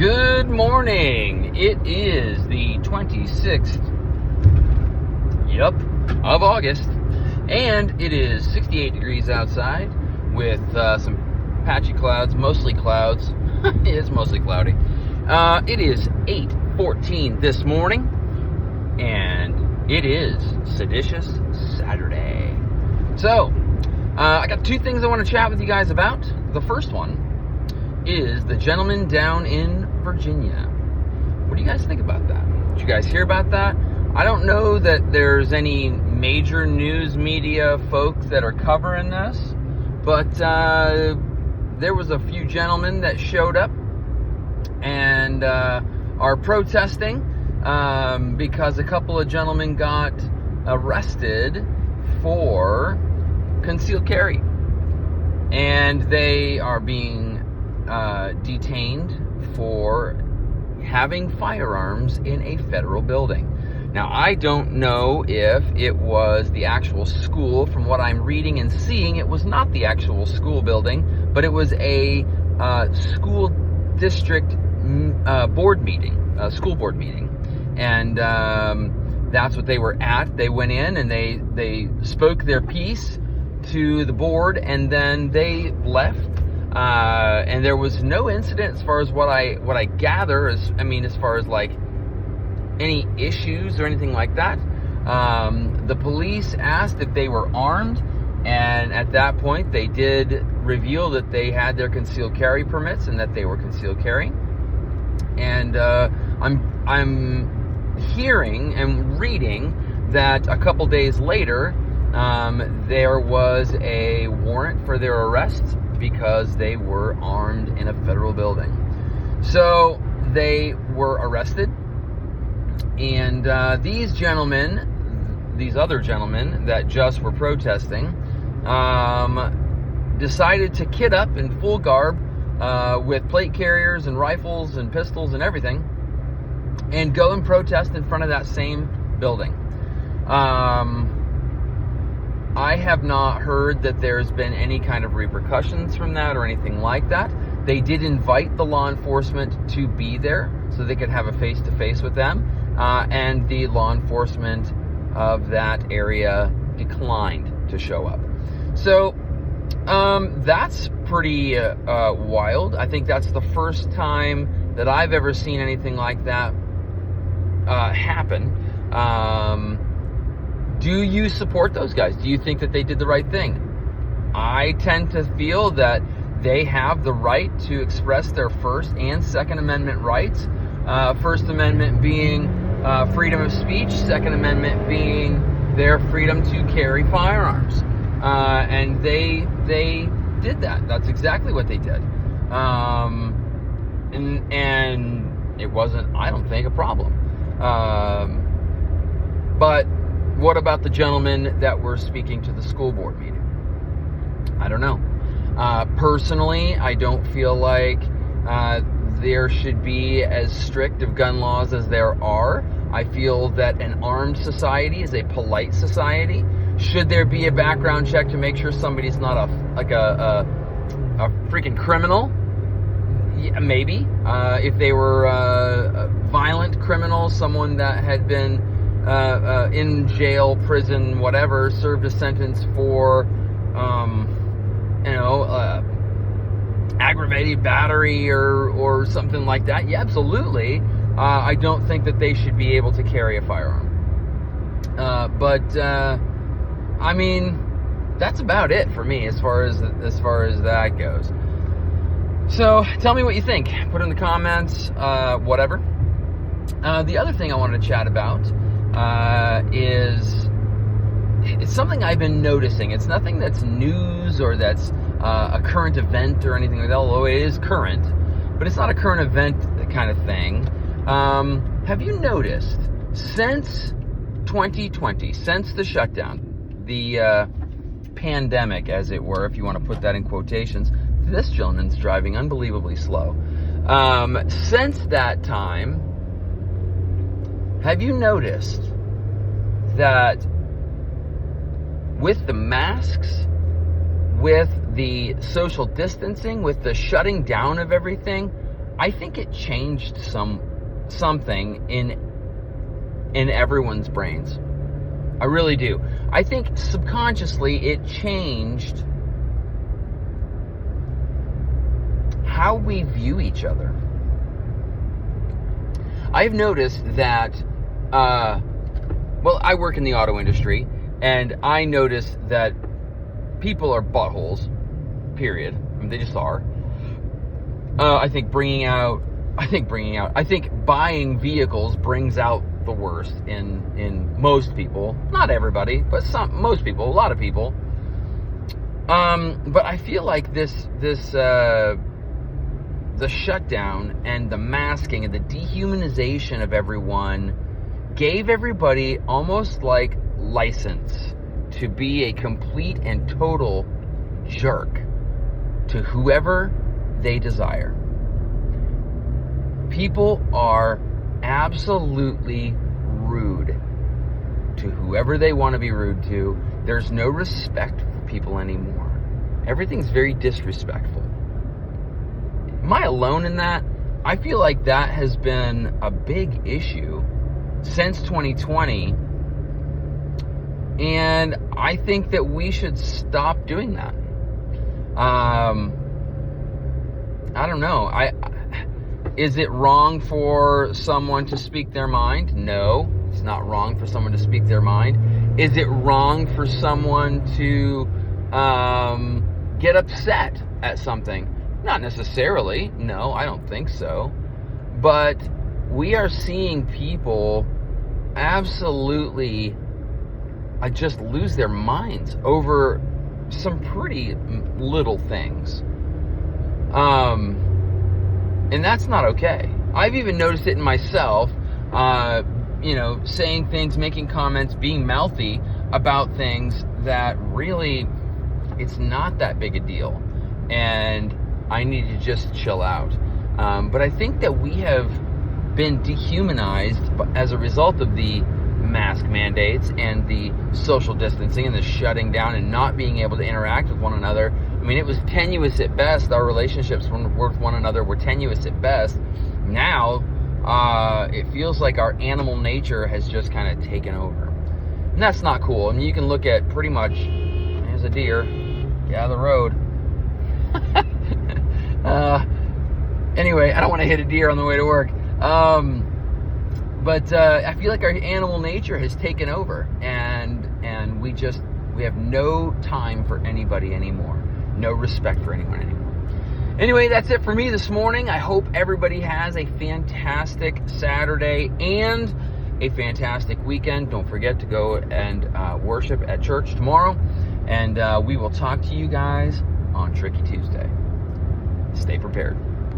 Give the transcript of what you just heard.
Good morning. It is the 26th, of August, and it is 68 degrees outside with some patchy clouds, mostly clouds. It's mostly cloudy. It is 8:14 this morning, and it is Seditious Saturday. So, I got two things I want to chat with you guys about. The first one is the gentleman down in Virginia. What do you guys think about that? Did you guys hear about that? I don't know that there's any major news media folks that are covering this, but there was a few gentlemen that showed up and are protesting because a couple of gentlemen got arrested for concealed carry, and they are being detained for having firearms in a federal building. Now, I don't know if it was the actual school. From what I'm reading and seeing, it was not the actual school building, but it was a school district board meeting, school board meeting. And that's what they were at. They went in and they spoke their piece to the board, and then they left. And there was no incident as far as what I gather, as far as like any issues or anything like that. The police asked if they were armed, and at that point they did reveal that they had their concealed carry permits and that they were concealed carrying. And I'm hearing and reading that a couple days later there was a warrant for their arrest because they were armed in a federal building. So they were arrested, and these other gentlemen that just were protesting, decided to kit up in full garb with plate carriers and rifles and pistols and everything, and go and protest in front of that same building. I have not heard that there's been any kind of repercussions from that or anything like that. They did invite the law enforcement to be there so they could have a face-to-face with them, and the law enforcement of that area declined to show up. So that's pretty wild. I think that's the first time that I've ever seen anything like that happen. Do you support those guys? Do you think that they did the right thing? I tend to feel that they have the right to express their First and Second Amendment rights. First Amendment being freedom of speech, Second Amendment being their freedom to carry firearms. And they did that. That's exactly what they did. And it wasn't, I don't think, a problem. But what about the gentlemen that were speaking to the school board meeting? I don't know. Personally, I don't feel like there should be as strict of gun laws as there are. I feel that an armed society is a polite society. Should there be a background check to make sure somebody's not a freaking criminal? Yeah, maybe. If they were a violent criminal, someone that had been in jail, prison, whatever, served a sentence for, aggravated battery or something like that. Yeah, absolutely. I don't think that they should be able to carry a firearm. But that's about it for me as far as that goes. So tell me what you think. Put it in the comments, whatever. The other thing I wanted to chat about is it's something I've been noticing. It's nothing that's news or that's a current event or anything like that, although it is current, but it's not a current event kind of thing. Have you noticed since 2020, since the shutdown, the pandemic, as it were, if you want to put that in quotations, this gentleman's driving unbelievably slow. Since that time, have you noticed that with the masks, with the social distancing, with the shutting down of everything, I think it changed something in everyone's brains. I really do. I think subconsciously it changed how we view each other. I've noticed that, I work in the auto industry, and I noticed that people are buttholes, period. I mean, they just are. I think buying vehicles brings out the worst in most people. Not everybody, but most people, a lot of people. But I feel like the shutdown and the masking and the dehumanization of everyone gave everybody almost like license to be a complete and total jerk to whoever they desire. People are absolutely rude to whoever they want to be rude to. There's no respect for people anymore. Everything's very disrespectful. Am I alone in that? I feel like that has been a big issue since 2020, and I think that we should stop doing that. I don't know. Is it wrong for someone to speak their mind? No, it's not wrong for someone to speak their mind. Is it wrong for someone to get upset at something? Not necessarily. No, I don't think so. But we are seeing people absolutely just lose their minds over some pretty little things. And that's not okay. I've even noticed it in myself, saying things, making comments, being mouthy about things that really, it's not that big a deal. And I need to just chill out. But I think that we have been dehumanized as a result of the mask mandates and the social distancing and the shutting down and not being able to interact with one another. I mean, it was tenuous at best. Our relationships with one another were tenuous at best. Now, it feels like our animal nature has just kind of taken over. And that's not cool. I mean, you can look at pretty much, there's a deer, get out of the road. Anyway, I don't want to hit a deer on the way to work. But I feel like our animal nature has taken over, and we have no time for anybody anymore. No respect for anyone anymore. Anyway, that's it for me this morning. I hope everybody has a fantastic Saturday and a fantastic weekend. Don't forget to go and worship at church tomorrow. And we will talk to you guys on Tricky Tuesday. Stay prepared.